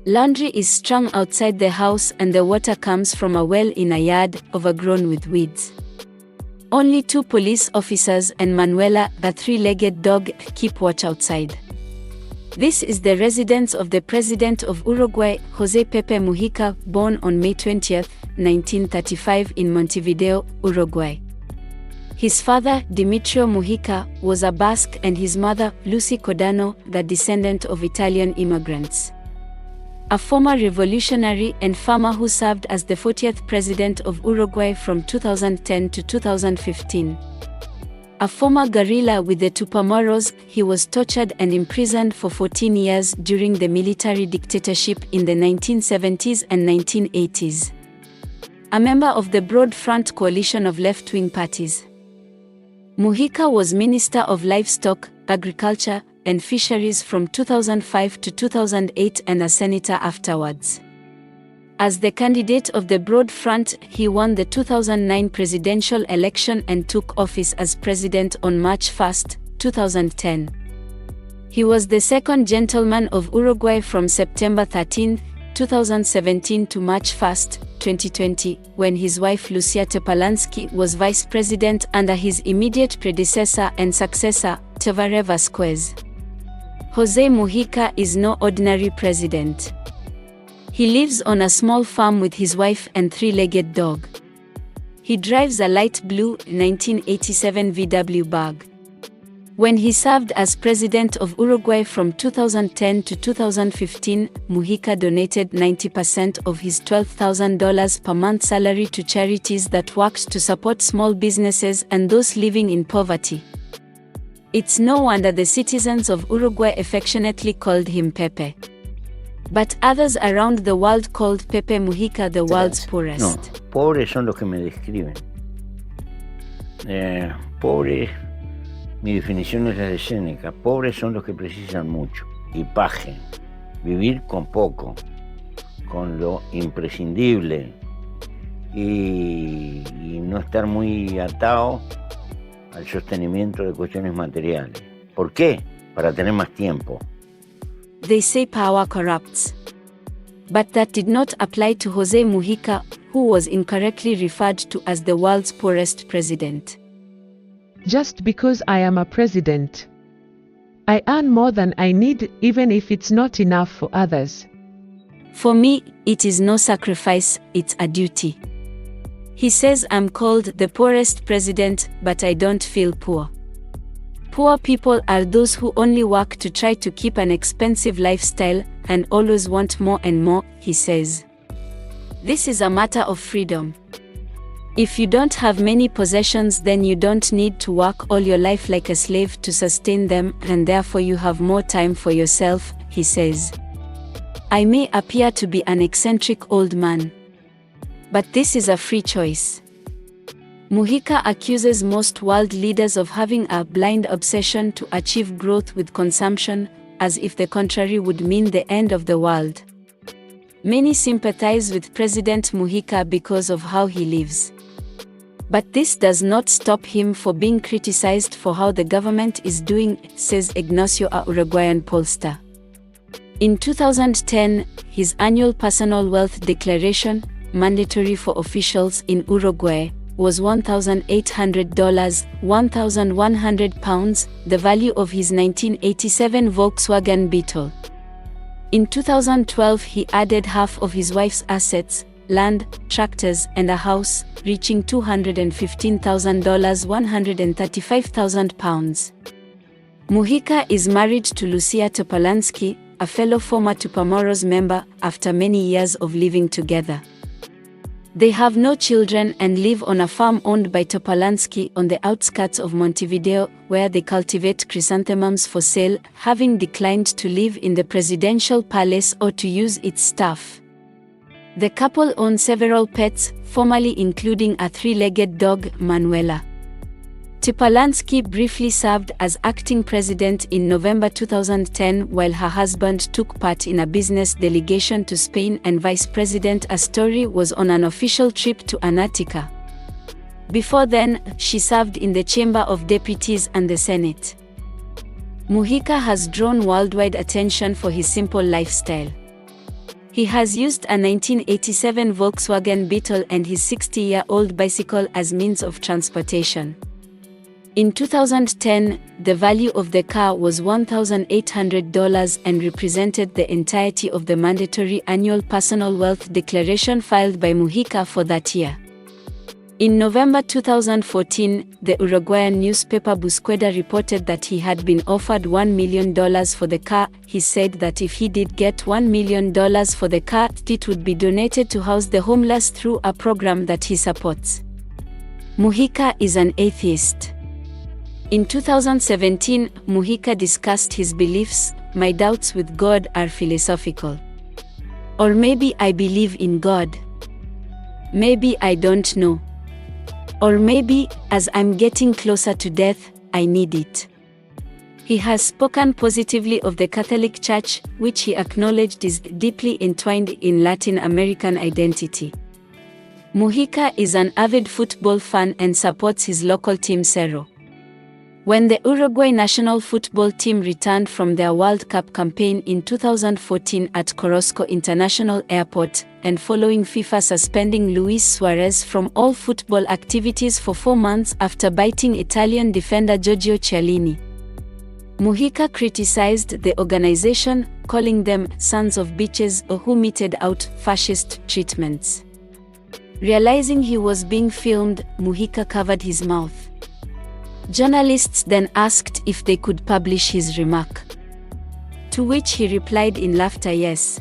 Laundry is strung outside the house and the water comes from a well in a yard, overgrown with weeds. Only 2 police officers and Manuela, a 3-legged dog, keep watch outside. This is the residence of the president of Uruguay, Jose Pepe Mujica, born on May 20, 1935 in Montevideo, Uruguay. His father, Dimitrio Mujica, was a Basque and his mother, Lucy Codano, the descendant of Italian immigrants. A former revolutionary and farmer who served as the 40th president of Uruguay from 2010 to 2015. A former guerrilla with the Tupamaros, he was tortured and imprisoned for 14 years during the military dictatorship in the 1970s and 1980s. A member of the Broad Front coalition of left-wing parties. Mujica was Minister of Livestock, Agriculture, and Fisheries from 2005 to 2008 and a senator afterwards. As the candidate of the Broad Front, he won the 2009 presidential election and took office as president on March 1, 2010. He was the second gentleman of Uruguay from September 13, 2017 to March 1, 2020, when his wife Lucia Topolansky was vice president under his immediate predecessor and successor, Tavares Vasquez. Jose Mujica is no ordinary president. He lives on a small farm with his wife and 3-legged dog. He drives a light blue 1987 VW Bug. When he served as president of Uruguay from 2010 to 2015, Mujica donated 90% of his $12,000 per month salary to charities that worked to support small businesses and those living in poverty. It's no wonder the citizens of Uruguay affectionately called him Pepe. But others around the world called Pepe Mujica the world's poorest. No, pobres son los que me describen. Pobres, mi definición es la de Séneca. Pobres son los que precisan mucho y paje, vivir con poco, con lo imprescindible y no estar muy atado al sostenimiento de cuestiones materiales. ¿Por qué? Para tener más tiempo. They say power corrupts. But that did not apply to Jose Mujica, who was incorrectly referred to as the world's poorest president. Just because I am a president, I earn more than I need, even if it's not enough for others. For me, it is no sacrifice, it's a duty. He says I'm called the poorest president, but I don't feel poor. Poor people are those who only work to try to keep an expensive lifestyle and always want more and more, he says. This is a matter of freedom. If you don't have many possessions, then you don't need to work all your life like a slave to sustain them, and therefore you have more time for yourself, he says. I may appear to be an eccentric old man, but this is a free choice. Mujica accuses most world leaders of having a blind obsession to achieve growth with consumption, as if the contrary would mean the end of the world. Many sympathize with President Mujica because of how he lives. But this does not stop him from being criticized for how the government is doing, says Ignacio, a Uruguayan pollster. In 2010, his annual personal wealth declaration, mandatory for officials in Uruguay, was $1,800, 1,100 pounds, the value of his 1987 Volkswagen Beetle. In 2012 he added half of his wife's assets, land, tractors, and a house, reaching $215,000, 135,000 pounds. Mujica is married to Lucia Topolansky, a fellow former Tupamaros member, after many years of living together. They have no children and live on a farm owned by Topolansky on the outskirts of Montevideo, where they cultivate chrysanthemums for sale, having declined to live in the presidential palace or to use its staff. The couple own several pets, formerly including a 3-legged dog, Manuela. Topolansky briefly served as acting president in November 2010 while her husband took part in a business delegation to Spain, and Vice President Astori was on an official trip to Antarctica. Before then, she served in the Chamber of Deputies and the Senate. Mujica has drawn worldwide attention for his simple lifestyle. He has used a 1987 Volkswagen Beetle and his 60-year-old bicycle as means of transportation. In 2010, the value of the car was $1,800 and represented the entirety of the mandatory annual personal wealth declaration filed by Mujica for that year. In November 2014, the Uruguayan newspaper Busqueda reported that he had been offered $1 million for the car. He said that if he did get $1 million for the car, it would be donated to house the homeless through a program that he supports. Mujica is an atheist. In 2017, Mujica discussed his beliefs. My doubts with God are philosophical. Or maybe I believe in God. Maybe I don't know. Or maybe, as I'm getting closer to death, I need it. He has spoken positively of the Catholic Church, which he acknowledged is deeply entwined in Latin American identity. Mujica is an avid football fan and supports his local team Cerro. When the Uruguay national football team returned from their World Cup campaign in 2014 at Corosco International Airport, and following FIFA suspending Luis Suarez from all football activities for 4 months after biting Italian defender Giorgio Chiellini, Mujica criticized the organization, calling them sons of bitches who meted out fascist treatments. Realizing he was being filmed, Mujica covered his mouth. Journalists then asked if they could publish his remark, to which he replied in laughter, yes.